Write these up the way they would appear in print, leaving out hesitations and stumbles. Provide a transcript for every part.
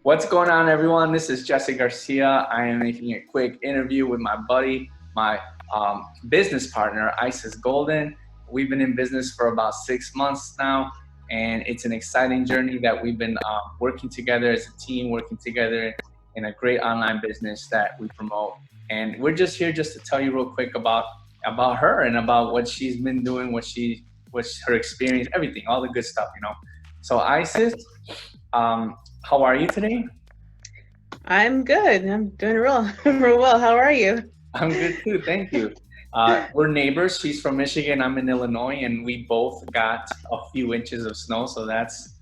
What's going on, everyone? This is Jesse Garcia. I am making a quick interview with my buddy, my business partner, Isis Golden. We've been in business for about 6 months now, and it's an exciting journey that we've been working together as a team, working together in a great online business that we promote. And we're just here just to tell you real quick about her and about what she's been doing, what's her experience, everything, all the good stuff. So Isis, how are you today? I'm good. I'm doing real well. How are you? I'm good too, thank you. We're neighbors. She's from Michigan, I'm in Illinois, and we both got a few inches of snow, so that's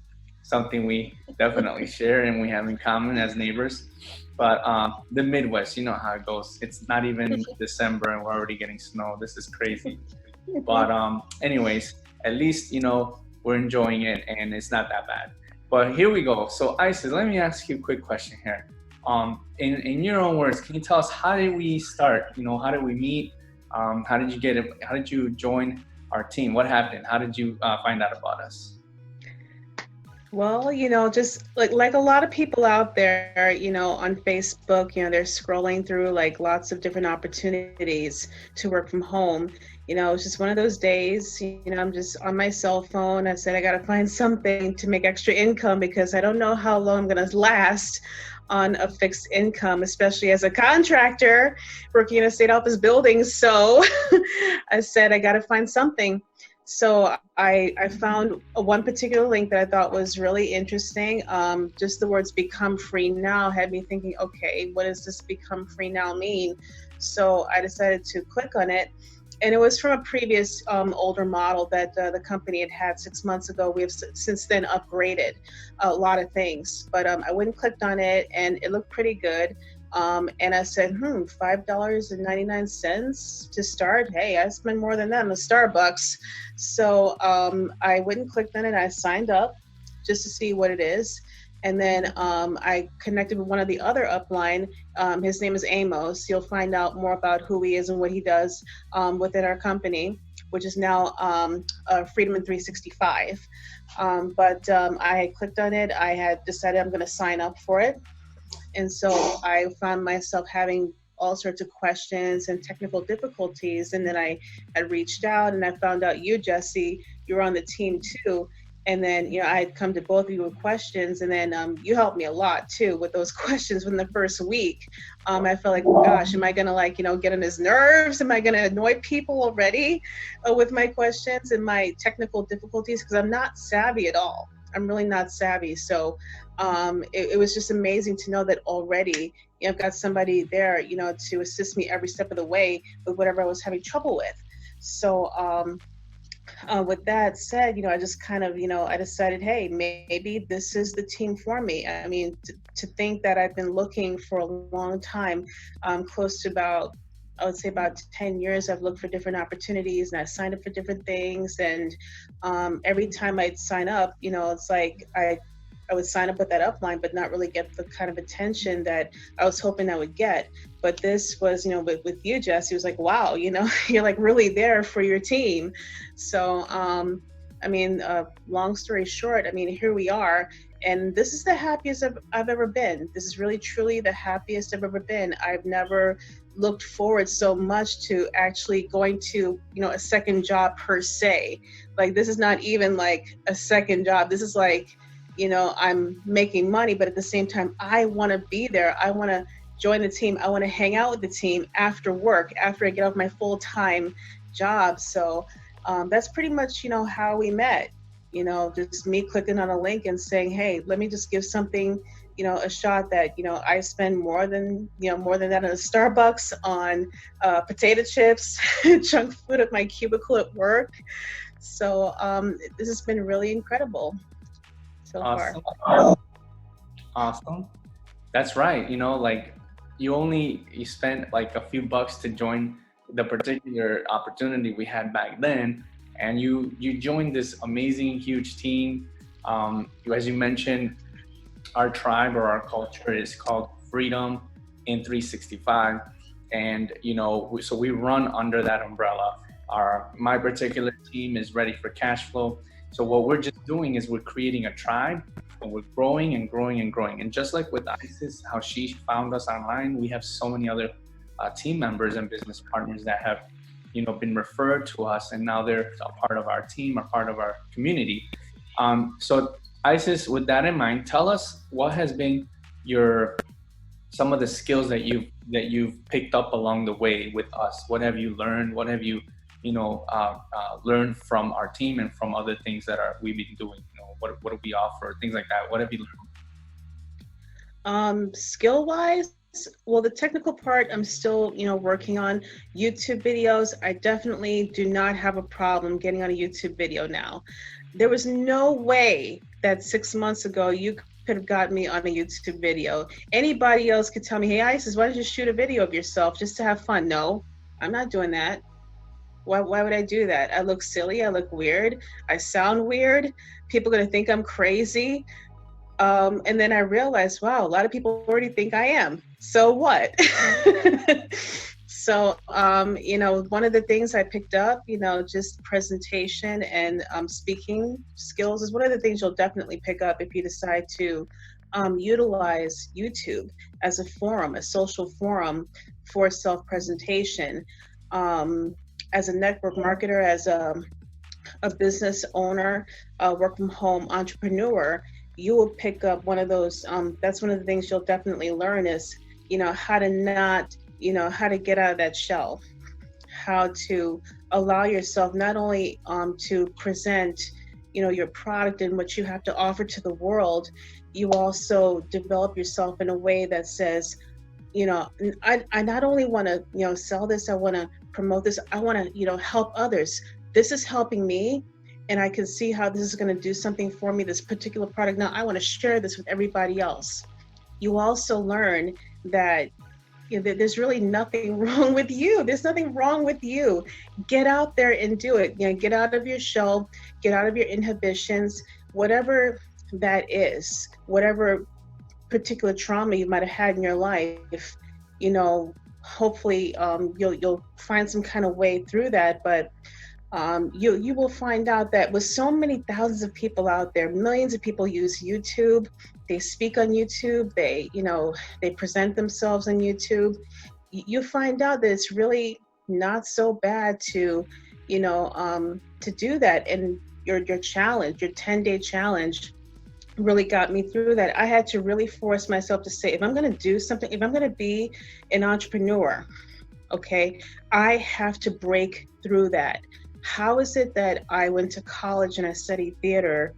something we definitely share and we have in common as neighbors. But the Midwest, you know how it goes. It's not even December and we're already getting snow. This is crazy. But anyways, at least we're enjoying it and it's not that bad. But here we go. So Isis, let me ask you a quick question here. In your own words, can you tell us how did we start? How did we meet? How did you get it? How did you join our team? What happened? How did you find out about us? Well, just like a lot of people out there, on Facebook, they're scrolling through like lots of different opportunities to work from home. It's just one of those days, I'm just on my cell phone. I said, I got to find something to make extra income because I don't know how long I'm going to last on a fixed income, especially as a contractor working in a state office building. So I said, I got to find something. So I found one particular link that I thought was really interesting. Just the words "become free now" had me thinking, okay, what does this "become free now" mean? So I decided to click on it. And it was from a previous older model that the company had 6 months ago. We have since then upgraded a lot of things. But I went and clicked on it, and it looked pretty good. And I said, $5.99 to start. Hey, I spend more than that in a Starbucks. So I went and clicked on it. I signed up just to see what it is. And then I connected with one of the other upline. His name is Amos. You'll find out more about who he is and what he does within our company, which is now Freedom in 365. But I clicked on it. I had decided I'm going to sign up for it. And so I found myself having all sorts of questions and technical difficulties. And then I had reached out and I found out you, Jesse, you were on the team too. And then, I had come to both of you with questions, and then you helped me a lot too with those questions within the first week. I felt like, gosh, am I going to get on his nerves? Am I going to annoy people already with my questions and my technical difficulties? Because I'm not savvy at all. I'm really not savvy. So it was just amazing to know that already I've got somebody there, to assist me every step of the way with whatever I was having trouble with. So with that said, I just kind of, I decided, hey, maybe this is the team for me. I mean, to think that I've been looking for a long time, close to I would say about 10 years, I've looked for different opportunities and I signed up for different things. And every time I'd sign up, it's like I would sign up with that upline, but not really get the kind of attention that I was hoping I would get. But this was, with you, Jess, he was like, wow, you're like really there for your team. So, long story short, here we are. And this is the happiest I've ever been. This is really, truly the happiest I've ever been. I've never looked forward so much to actually going to, a second job per se. Like, this is not even like a second job. This is like, I'm making money, but at the same time, I want to be there. I want to join the team. I want to hang out with the team after work, after I get off my full-time job. So that's pretty much, how we met, just me clicking on a link and saying, hey, let me just give something, a shot that, I spend more than that in a Starbucks on potato chips, junk food at my cubicle at work. So this has been really incredible. So Awesome. far. Awesome. That's right. You spent like a few bucks to join the particular opportunity we had back then, and you joined this amazing, huge team. As you mentioned, our tribe or our culture is called Freedom in 365, and so we run under that umbrella. My particular team is Ready for Cash Flow. So what we're just doing is we're creating a tribe, and we're growing and growing and growing. And just like with Isis, how she found us online, we have so many other team members and business partners that have, been referred to us, and now they're a part of our team, a part of our community. So Isis, with that in mind, tell us what has been your some of the skills that you've picked up along the way with us. What have you learned? What have you learned from our team and from other things that we've been doing? What do we offer? Things like that. What have you learned? Skill wise, well, the technical part I'm still, working on. YouTube videos, I definitely do not have a problem getting on a YouTube video now. There was no way that 6 months ago you could have got me on a YouTube video. Anybody else could tell me, hey, Isis, why don't you shoot a video of yourself just to have fun? No, I'm not doing that. Why would I do that? I look silly. I look weird. I sound weird. People are going to think I'm crazy. And then I realized, wow, a lot of people already think I am. So what? So, one of the things I picked up, just presentation and speaking skills is one of the things you'll definitely pick up if you decide to utilize YouTube as a forum, a social forum for self-presentation. As a network marketer, as a business owner, work from home entrepreneur, you will pick up one of those. That's one of the things you'll definitely learn is, how to not, how to get out of that shell, how to allow yourself not only to present, your product and what you have to offer to the world, you also develop yourself in a way that says, I not only want to, sell this, I want to promote this, I want to, help others. This is helping me, and I can see how this is going to do something for me, this particular product. Now I want to share this with everybody else. You also learn that, that there's really nothing wrong with you. There's nothing wrong with you. Get out there and do it. Get out of your shell, get out of your inhibitions, whatever that is, whatever particular trauma you might have had in your life, hopefully you'll find some kind of way through that. But you will find out that with so many thousands of people out there, millions of people use YouTube, they speak on YouTube, they present themselves on YouTube. You find out that it's really not so bad to do that. And your challenge, your 10-day challenge really got me through that. I had to really force myself to say, if I'm going to do something, if I'm going to be an entrepreneur, okay, I have to break through that. How is it that I went to college and I studied theater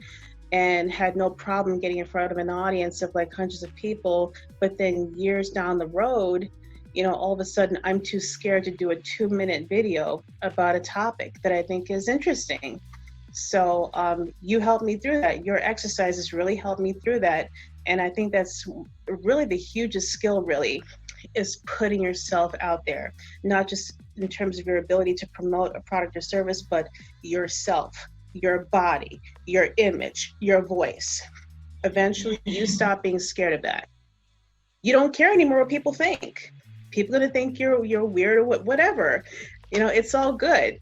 and had no problem getting in front of an audience of like hundreds of people, but then years down the road, all of a sudden I'm too scared to do a 2-minute video about a topic that I think is interesting. So you helped me through that. Your exercises really helped me through that. And I think that's really the hugest skill, really, is putting yourself out there, not just in terms of your ability to promote a product or service, but yourself, your body, your image, your voice. Eventually, you stop being scared of that. You don't care anymore what people think. People are going to think you're weird or whatever. It's all good.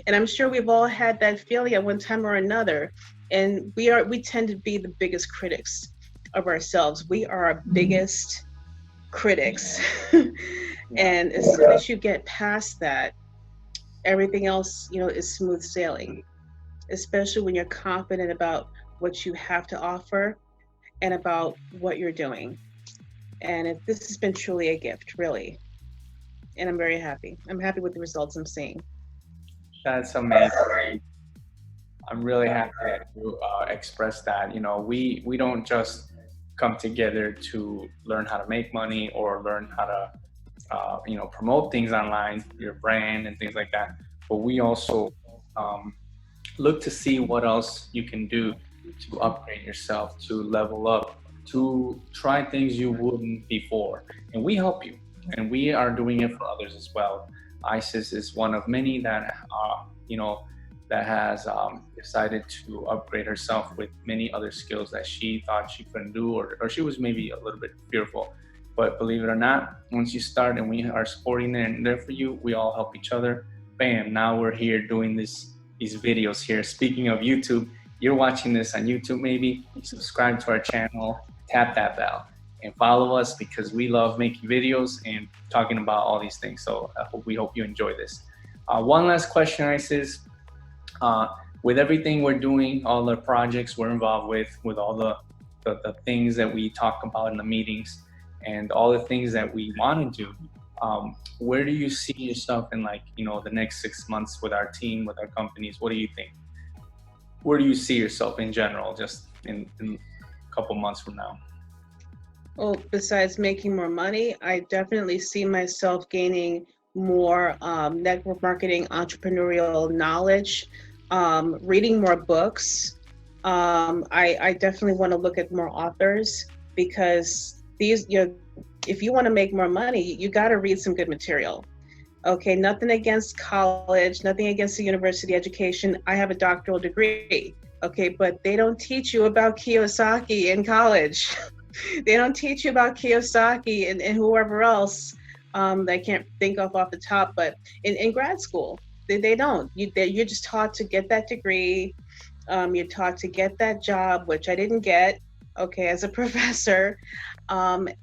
And I'm sure we've all had that feeling at one time or another. And we tend to be the biggest critics of ourselves. We are our biggest critics. And as soon as you get past that, everything else, is smooth sailing, especially when you're confident about what you have to offer and about what you're doing. And this has been truly a gift, really. And I'm very happy. I'm happy with the results I'm seeing. That's amazing. I'm really happy that you expressed that. We don't just come together to learn how to make money or learn how to promote things online, your brand and things like that. But we also look to see what else you can do to upgrade yourself, to level up, to try things you wouldn't before. And we help you, and we are doing it for others as well. Isis is one of many that that has decided to upgrade herself with many other skills that she thought she couldn't do, or she was maybe a little bit fearful. But believe it or not, once you start and we are supporting it and there for you, we all help each other. Bam, now we're here doing this these videos here. Speaking of YouTube, you're watching this on YouTube, maybe subscribe to our channel, tap that bell, and follow us because we love making videos and talking about all these things. So we hope you enjoy this. One last question, Isis. With everything we're doing, all the projects we're involved with all the things that we talk about in the meetings and all the things that we want to do, where do you see yourself in, like, the next 6 months with our team, with our companies? What do you think? Where do you see yourself in general, just in a couple months from now? Well, besides making more money, I definitely see myself gaining more network marketing, entrepreneurial knowledge, reading more books. I definitely want to look at more authors because if you want to make more money, you got to read some good material. Okay, nothing against college, nothing against the university education. I have a doctoral degree. Okay, but they don't teach you about Kiyosaki in college. They don't teach you about Kiyosaki and whoever else that I can't think of off the top, but in grad school, they don't. You're just taught to get that degree. You're taught to get that job, which I didn't get, okay, as a professor.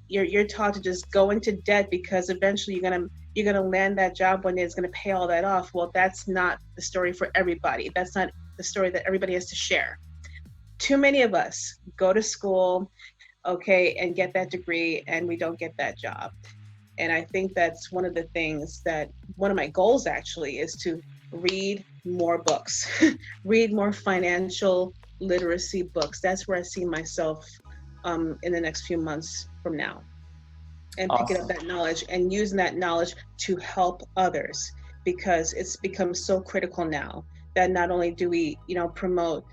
You're taught to just go into debt because eventually you're gonna land that job one day. It's gonna pay all that off. Well, that's not the story for everybody. That's not the story that everybody has to share. Too many of us go to school, okay, and get that degree, and we don't get that job. And I think that's one of the things that one of my goals actually is to read more books, read more financial literacy books. That's where I see myself in the next few months from now. And picking up that knowledge and using that knowledge to help others, because it's become so critical now that not only do we, promote,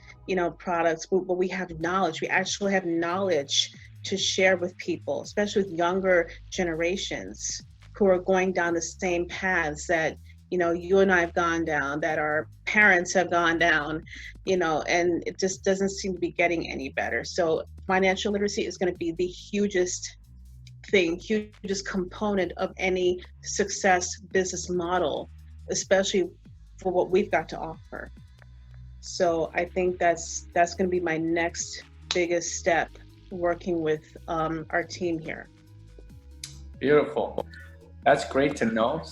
products, but we have knowledge. We actually have knowledge to share with people, especially with younger generations who are going down the same paths that, you and I have gone down, that our parents have gone down, and it just doesn't seem to be getting any better. So financial literacy is going to be the hugest component of any success business model, especially for what we've got to offer. So I think that's going to be my next biggest step, working with our team here. Beautiful. That's great to know.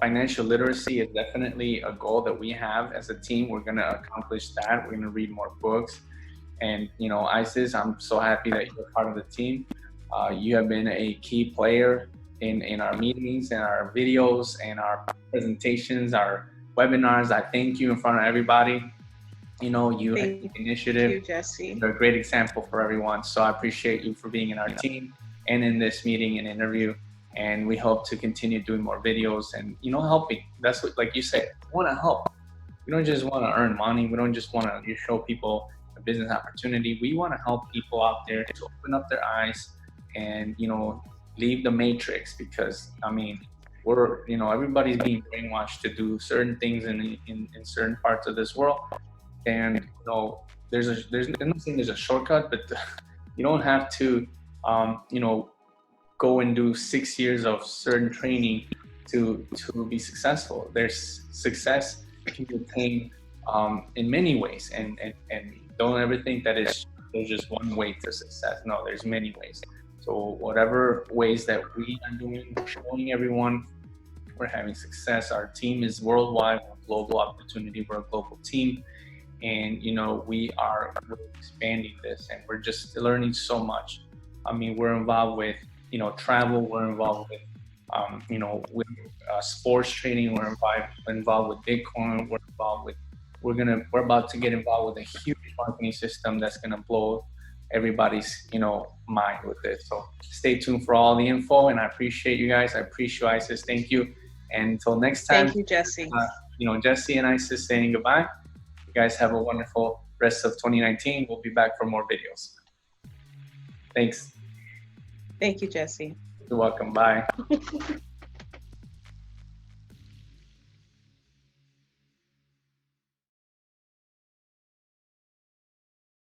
Financial literacy is definitely a goal that we have as a team. We're going to accomplish that. We're going to read more books. And, Isis, I'm so happy that you're part of the team. You have been a key player in our meetings and our videos and our presentations, our webinars. I thank you in front of everybody. You had the initiative. Thank you, Jesse. You're a great example for everyone. So I appreciate you for being in our team and in this meeting and interview. And we hope to continue doing more videos and, helping. That's what, like you said, we want to help. We don't just want to earn money. We don't just want to show people a business opportunity. We want to help people out there to open up their eyes and, leave the matrix, because, we're, everybody's being brainwashed to do certain things in certain parts of this world. And, there's I'm not saying there's a shortcut, but you don't have to, go and do 6 years of certain training to be successful. There's success can be attained in many ways, and don't ever think that there's just one way to success. No, there's many ways. So whatever ways that we are doing, showing everyone we're having success. Our team is worldwide, we're a global opportunity, we're a global team, and we're expanding this, and we're just learning so much. We're involved with travel, we're involved with with sports trading, we're involved with Bitcoin, we're about to get involved with a huge marketing system that's gonna blow everybody's mind with this. So stay tuned for all the info, and I appreciate you guys. I appreciate Isis. Thank you. And until next time, thank you, Jesse. Jesse and Isis saying goodbye. You guys have a wonderful rest of 2019. We'll be back for more videos. Thanks. Thank you, Jesse. You're welcome. Bye.